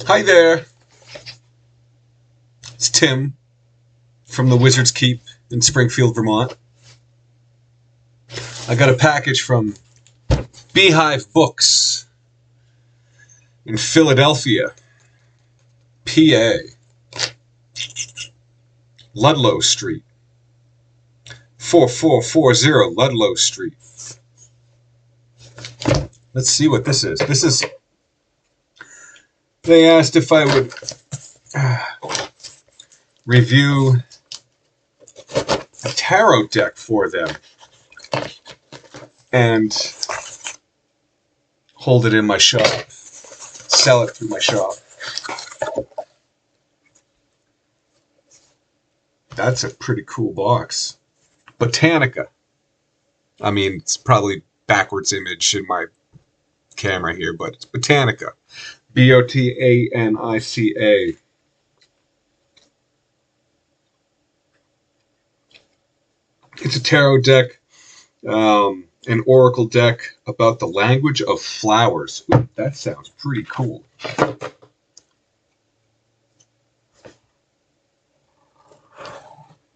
Hi there, it's Tim from the Wizard's Keep in Springfield, Vermont. I got a package from Beehive Books in Philadelphia, PA, Ludlow Street, 4440 Ludlow Street. Let's see what this is. They asked if I would review a tarot deck for them and hold it in my shop, sell it through my shop. That's a pretty cool box. Botanica. I mean, it's probably backwards image in my camera here, but it's Botanica. Botanica. It's a tarot deck, an oracle deck about the language of flowers. Ooh, that sounds pretty cool.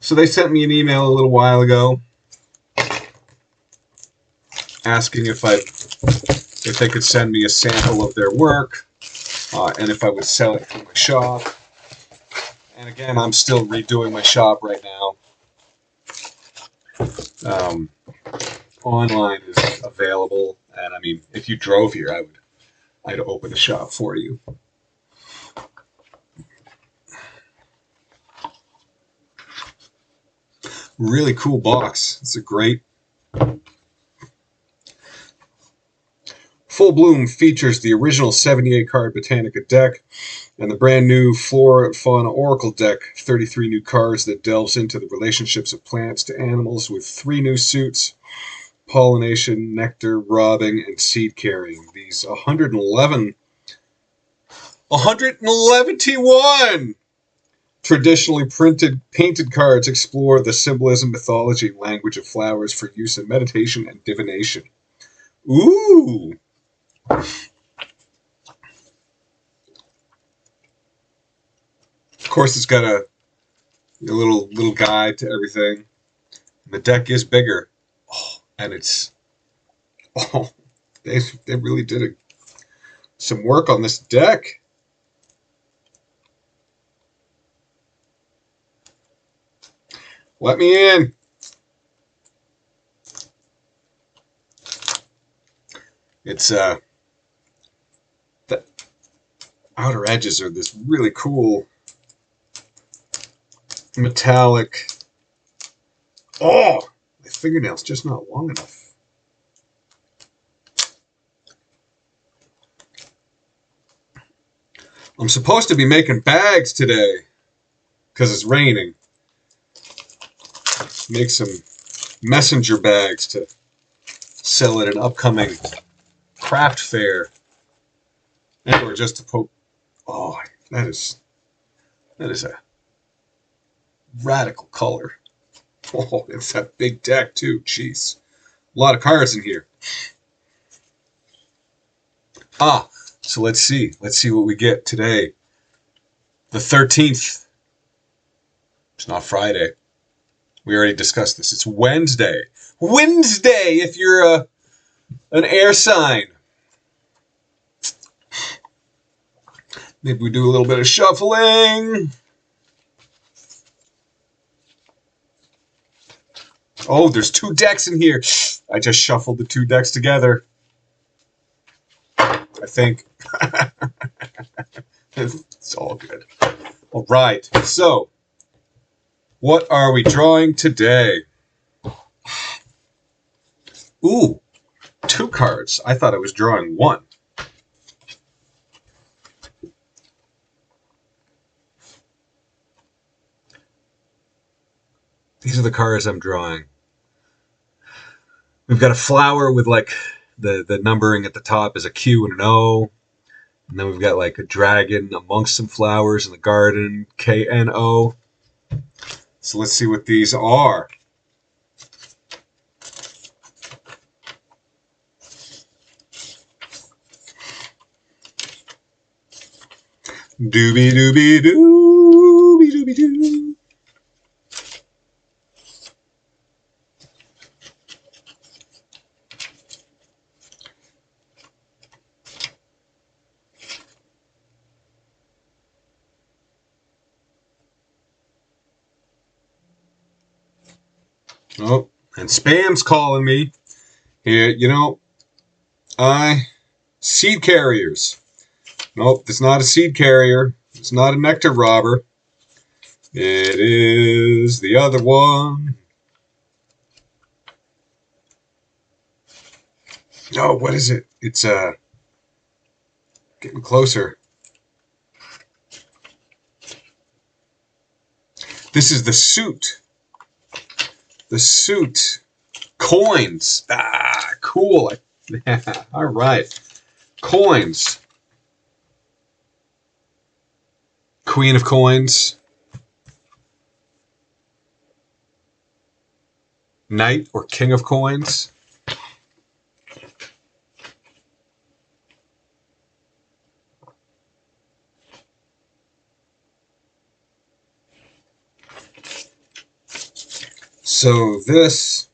So they sent me an email a little while ago asking if they could send me a sample of their work and if I would sell it from my shop. And again, I'm still redoing my shop right now. Online is available, and I mean, if you drove here, I'd open the shop for you. Really cool box. It's a great Full Bloom features the original 78 card Botanica deck and the brand new Flora and Fauna Oracle deck, 33 new cards that delves into the relationships of plants to animals with 3 new suits: pollination, nectar, robbing, and seed carrying. These 111 traditionally painted cards explore the symbolism, mythology, and language of flowers for use in meditation and divination. Ooh! Of course, it's got a little guide to everything. The deck is bigger, and they really did some work on this deck. Let me in. It's the outer edges are this really cool metallic. Oh, my fingernail's just not long enough. I'm supposed to be making bags today because it's raining. Make some messenger bags to sell at an upcoming craft fair, or just to poke. Oh, that is a radical color. Oh, it's that big deck too. Jeez, a lot of cards in here. So let's see what we get today. The 13th. It's not Friday. We already discussed this. It's Wednesday. Wednesday, if you're an air sign. Maybe we do a little bit of shuffling. Oh, there's 2 decks in here. I just shuffled the 2 decks together. I think. It's all good. All right. So, what are we drawing today? Ooh, 2 cards. I thought I was drawing 1. These are the cards I'm drawing. We've got a flower with like the numbering at the top is a Q and an O. And then we've got like a dragon amongst some flowers in the garden, KNO. So let's see what these are. Doobie doobie doobie doobie doo. Oh, and Spam's calling me. Here, you know, seed carriers. Nope, it's not a seed carrier. It's not a nectar robber. It is the other one. Oh, what is it? It's getting closer. This is the suit. The suit. Coins. Ah, cool. All right. Coins. Queen of coins. Knight or king of coins. So this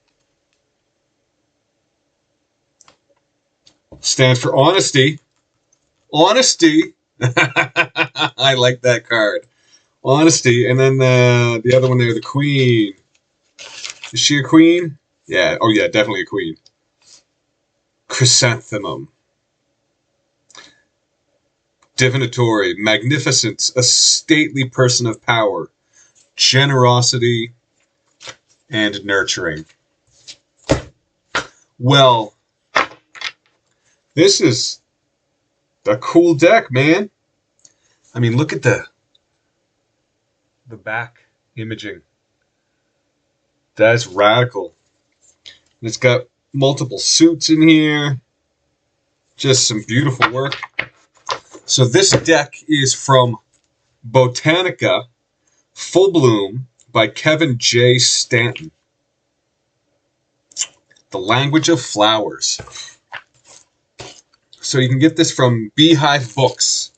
stands for honesty. Honesty. I like that card. Honesty. And then the other one there, the queen. Is she a queen? Yeah. Oh, yeah, definitely a queen. Chrysanthemum. Divinatory. Magnificence. A stately person of power. Generosity. And nurturing. Well, this is a cool deck, man. I mean, look at the back imaging. That's radical. And it's got multiple suits in here. Just some beautiful work. So this deck is from Botanica, Full Bloom by Kevin J. Stanton. The Language of Flowers. So you can get this from Beehive Books.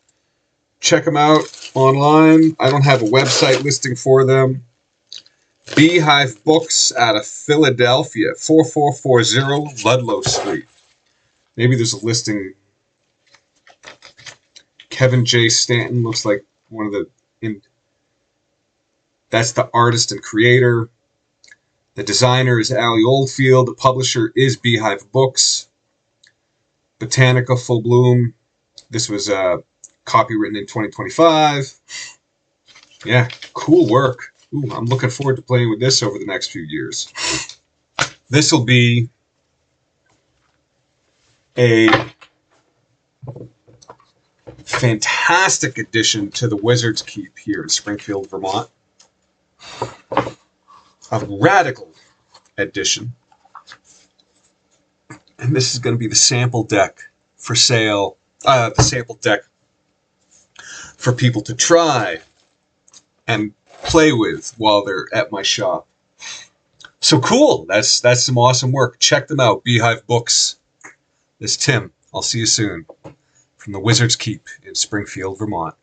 Check them out online. I don't have a website listing for them. Beehive Books out of Philadelphia, 4440 Ludlow Street. Maybe there's a listing. Kevin J. Stanton looks like one of the... That's the artist and creator. The designer is Ali Oldfield. The publisher is Beehive Books. Botanica Full Bloom. This was copywritten in 2025. Yeah, cool work. Ooh, I'm looking forward to playing with this over the next few years. This will be a fantastic addition to the Wizard's Keep here in Springfield, Vermont. A radical addition. And this is going to be the sample deck for sale. The sample deck for people to try and play with while they're at my shop. So cool. That's some awesome work. Check them out. Beehive Books. This is Tim. I'll see you soon from the Wizard's Keep in Springfield, Vermont.